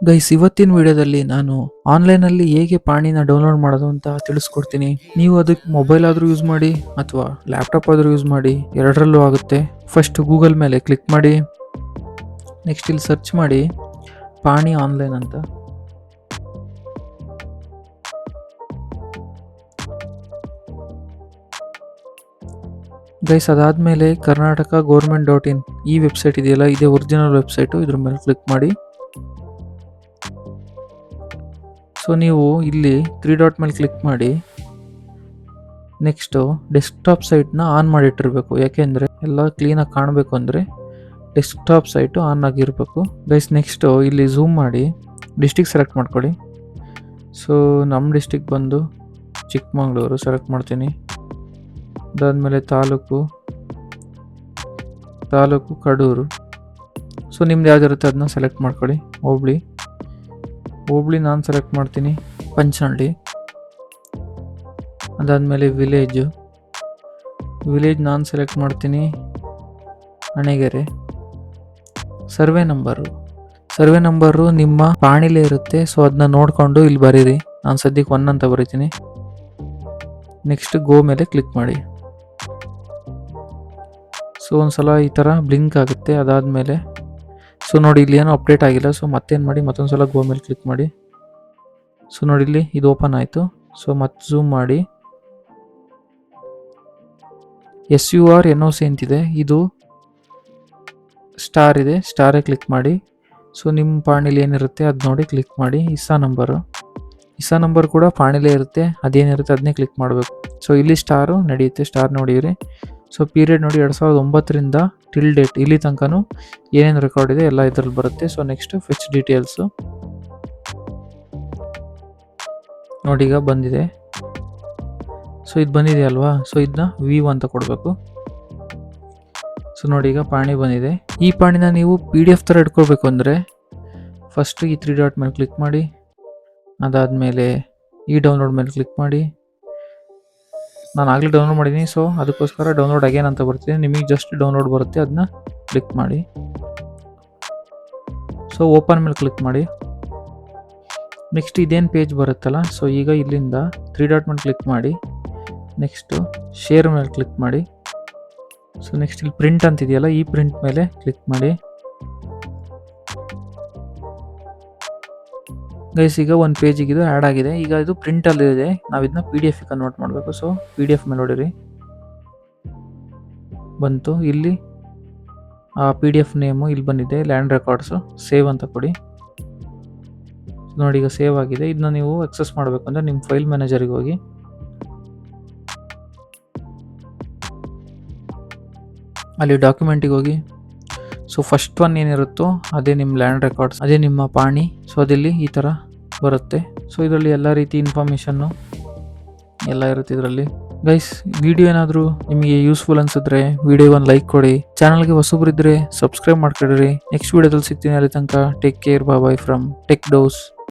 Guys, ಇವತ್ತಿನ ವಿಡಿಯೋದಲ್ಲಿ ನಾನು ಆನ್ಲೈನಲ್ಲಿ ಹೇಗೆ ಪಾಣಿನ ಡೌನ್ಲೋಡ್ ಮಾಡೋದು ಅಂತ ತಿಳಿಸ್ಕೊಡ್ತೀನಿ. ನೀವು ಅದಕ್ಕೆ ಮೊಬೈಲ್ ಆದ್ರೂ ಯೂಸ್ ಮಾಡಿ ಅಥವಾ ಲ್ಯಾಪ್ಟಾಪ್ ಆದ್ರೂ ಯೂಸ್ ಮಾಡಿ, ಎರಡರಲ್ಲೂ ಆಗುತ್ತೆ. ಫಸ್ಟ್ ಗೂಗಲ್ ಮೇಲೆ ಕ್ಲಿಕ್ ಮಾಡಿ, ನೆಕ್ಸ್ಟ್ ಇಲ್ಲಿ ಸರ್ಚ್ ಮಾಡಿ ಪಾಣಿ ಆನ್ಲೈನ್ ಅಂತ. ಗೈಸ್, ಅದಾದಮೇಲೆ ಕರ್ನಾಟಕ government.in ಈ ವೆಬ್ಸೈಟ್ ಇದೆಯಲ್ಲ, ಇದೇ ಒರಿಜಿನಲ್ ವೆಬ್ಸೈಟು. ಇದ್ರ ಮೇಲೆ ಕ್ಲಿಕ್ ಮಾಡಿ. ಸೊ ನೀವು ಇಲ್ಲಿ 3 ಡಾಟ್ ಮೇಲೆ ಕ್ಲಿಕ್ ಮಾಡಿ, ನೆಕ್ಸ್ಟು ಡೆಸ್ಕ್ಟಾಪ್ ಸೈಟ್ನ ಆನ್ ಮಾಡಿಟ್ಟಿರಬೇಕು. ಯಾಕೆಂದರೆ ಎಲ್ಲ ಕ್ಲೀನಾಗಿ ಕಾಣಬೇಕು ಅಂದರೆ ಡೆಸ್ಕ್ಟಾಪ್ ಸೈಟು ಆನ್ ಆಗಿರಬೇಕು. ಗೈಸ್, ನೆಕ್ಸ್ಟು ಇಲ್ಲಿ ಝೂಮ್ ಮಾಡಿ ಡಿಸ್ಟಿಕ್ ಸೆಲೆಕ್ಟ್ ಮಾಡ್ಕೊಳ್ಳಿ. ಸೊ ನಮ್ಮ ಡಿಸ್ಟಿಕ್ ಬಂದು ಚಿಕ್ಕಮಗಳೂರು ಸೆಲೆಕ್ಟ್ ಮಾಡ್ತೀನಿ. ಅದಾದಮೇಲೆ ತಾಲೂಕು ಕಡೂರು. ಸೊ ನಿಮ್ದು ಯಾವ್ದಿರುತ್ತೆ ಅದನ್ನ ಸೆಲೆಕ್ಟ್ ಮಾಡ್ಕೊಳ್ಳಿ. ಹೋಬಳಿ ನಾನು ಸೆಲೆಕ್ಟ್ ಮಾಡ್ತೀನಿ ಪಂಚನಹಳ್ಳಿ. ಅದಾದಮೇಲೆ ವಿಲೇಜ್ ನಾನು ಸೆಲೆಕ್ಟ್ ಮಾಡ್ತೀನಿ ಅಣೆಗೆರೆ. ಸರ್ವೆ ನಂಬರು ನಿಮ್ಮ ಪಾಣಿಲೇ ಇರುತ್ತೆ. ಸೊ ಅದನ್ನ ನೋಡಿಕೊಂಡು ಇಲ್ಲಿ ಬರೀರಿ. ನಾನು ಸದ್ಯಕ್ಕೆ 1 ಅಂತ ಬರೀತೀನಿ. ನೆಕ್ಸ್ಟ್ ಗೋ ಮೇಲೆ ಕ್ಲಿಕ್ ಮಾಡಿ. ಸೊ ಒಂದ್ಸಲ ಈ ಥರ ಬ್ಲಿಂಕ್ ಆಗುತ್ತೆ. ಅದಾದಮೇಲೆ ಸೊ ನೋಡಿ, ಇಲ್ಲಿ ಏನೋ ಅಪ್ಡೇಟ್ ಆಗಿಲ್ಲ. ಸೊ ಮತ್ತೇನು ಮಾಡಿ, ಮತ್ತೊಂದು ಸಲ ಗೋ ಮೇಲೆ ಕ್ಲಿಕ್ ಮಾಡಿ. ಸೊ ನೋಡಿ, ಇಲ್ಲಿ ಇದು ಓಪನ್ ಆಯಿತು. ಸೊ ಮತ್ತೆ ಝೂಮ್ ಮಾಡಿ SURNOC ಅಂತಿದೆ, ಇದು ಸ್ಟಾರ್ ಇದೆ, ಸ್ಟಾರೇ ಕ್ಲಿಕ್ ಮಾಡಿ. ಸೊ ನಿಮ್ಮ ಪಾಣಿಲಿ ಏನಿರುತ್ತೆ ಅದು ನೋಡಿ ಕ್ಲಿಕ್ ಮಾಡಿ. ಇಸಾ ನಂಬರ್ ಕೂಡ ಪಾಣಿಲೇ ಇರುತ್ತೆ, ಅದೇನಿರುತ್ತೆ ಅದನ್ನೇ ಕ್ಲಿಕ್ ಮಾಡಬೇಕು. ಸೊ ಇಲ್ಲಿ ಸ್ಟಾರು ನಡೆಯುತ್ತೆ, ಸ್ಟಾರ್ ನೋಡಿರಿ. ಸೊ ಪೀರಿಯಡ್ ನೋಡಿ 2009ರಿಂದ ಟಿಲ್ ಡೇಟ್ ಇಲ್ಲಿ ತನಕನೂ ಏನೇನು ರೆಕಾರ್ಡ್ ಇದೆ ಎಲ್ಲ ಇದರಲ್ಲಿ ಬರುತ್ತೆ. ಸೊ ನೆಕ್ಸ್ಟ್ ಫೆಚ್ ಡೀಟೇಲ್ಸು ನೋಡಿ, ಈಗ ಬಂದಿದೆ. ಸೊ ಇದು ಬಂದಿದೆ ಅಲ್ವಾ, ಸೊ ಇದನ್ನ V1 ಅಂತ ಕೊಡಬೇಕು. ಸೊ ನೋಡಿ, ಈಗ ಪಾಣಿ ಬಂದಿದೆ. ಈ ಪಾಣಿನ ನೀವು PDF ಥರ ಇಟ್ಕೋಬೇಕು ಅಂದರೆ ಫಸ್ಟ್ ಈ 3 ಡಾಟ್ ಮೇಲೆ ಕ್ಲಿಕ್ ಮಾಡಿ. ಅದಾದಮೇಲೆ ಈ ಡೌನ್ಲೋಡ್ ಮೇಲೆ ಕ್ಲಿಕ್ ಮಾಡಿ. ನಾನು ಆಗಲೇ ಡೌನ್ಲೋಡ್ ಮಾಡಿದ್ದೀನಿ, ಸೊ ಅದಕ್ಕೋಸ್ಕರ ಡೌನ್ಲೋಡ್ ಅಗೇನ್ ಅಂತ ಬರ್ತೀನಿ. ನಿಮಗೆ ಜಸ್ಟ್ ಡೌನ್ಲೋಡ್ ಬರುತ್ತೆ, ಅದನ್ನ ಕ್ಲಿಕ್ ಮಾಡಿ. ಸೊ ಓಪನ್ ಮೇಲೆ ಕ್ಲಿಕ್ ಮಾಡಿ. ನೆಕ್ಸ್ಟ್ ಇದೇನು ಪೇಜ್ ಬರುತ್ತಲ್ಲ, ಸೊ ಈಗ ಇಲ್ಲಿಂದ 3 ಡಾಟ್ ಮೇಲೆ ಕ್ಲಿಕ್ ಮಾಡಿ. ನೆಕ್ಸ್ಟು ಶೇರ್ ಮೇಲೆ ಕ್ಲಿಕ್ ಮಾಡಿ. ಸೊ ನೆಕ್ಸ್ಟ್ ಇಲ್ಲಿ ಪ್ರಿಂಟ್ ಅಂತಿದೆಯಲ್ಲ, ಈ ಪ್ರಿಂಟ್ ಮೇಲೆ ಕ್ಲಿಕ್ ಮಾಡಿ. ಗೈಸ್, ಈಗ ಒಂದು ಪೇಜಿಗೆ ಇದು ಆ್ಯಡ್ ಆಗಿದೆ. ಈಗ ಇದು ಪ್ರಿಂಟಲ್ಲಿದೆ, ನಾವು ಇದನ್ನ PDF ಕನ್ವರ್ಟ್ ಮಾಡಬೇಕು. ಸೊ PDF ಮೇಲೆ ಹೊಡಿರಿ, ಬಂತು. ಇಲ್ಲಿ ಆ PDF ನೇಮು ಇಲ್ಲಿ ಬಂದಿದೆ, ಲ್ಯಾಂಡ್ ರೆಕಾರ್ಡ್ಸು. ಸೇವ್ ಅಂತ ಕೊಡಿ. ನೋಡಿ, ಈಗ ಸೇವ್ ಆಗಿದೆ. ಇದನ್ನ ನೀವು ಆಕ್ಸೆಸ್ ಮಾಡಬೇಕು ಅಂದರೆ ನಿಮ್ಮ ಫೈಲ್ ಮ್ಯಾನೇಜರಿಗೆ ಹೋಗಿ ಅಲ್ಲಿ ಡಾಕ್ಯುಮೆಂಟಿಗೆ ಹೋಗಿ. ಸೊ ಫಸ್ಟ್ ಒನ್ ಏನಿರುತ್ತೋ ಅದೇ ನಿಮ್ಮ ಲ್ಯಾಂಡ್ ರೆಕಾರ್ಡ್ಸ್, ಅದೇ ನಿಮ್ಮ ಪಾಣಿ. ಸೊ ಅದಿಲ್ಲಿ ಈ ಥರ ಬರುತ್ತೆ. ಸೊ ಇದರಲ್ಲಿ ಎಲ್ಲ ರೀತಿ ಇನ್ಫಾರ್ಮೇಷನ್ನು ಎಲ್ಲ ಇರುತ್ತೆ ಇದರಲ್ಲಿ. ಗೈಸ್, ವಿಡಿಯೋ ಏನಾದರೂ ನಿಮಗೆ ಯೂಸ್ಫುಲ್ ಅನಿಸಿದ್ರೆ ವಿಡಿಯೋ ಒಂದು ಲೈಕ್ ಕೊಡಿ. ಚಾನಲ್ಗೆ ಹೊಸಬರಿದ್ದರೆ ಸಬ್ಸ್ಕ್ರೈಬ್ ಮಾಡ್ಕೊಳ್ರಿ. ನೆಕ್ಸ್ಟ್ ವಿಡಿಯೋದಲ್ಲಿ ಸಿಗ್ತೀನಿ. ಅಲ್ಲಿ ತನಕ take care. Bye from Tech dose.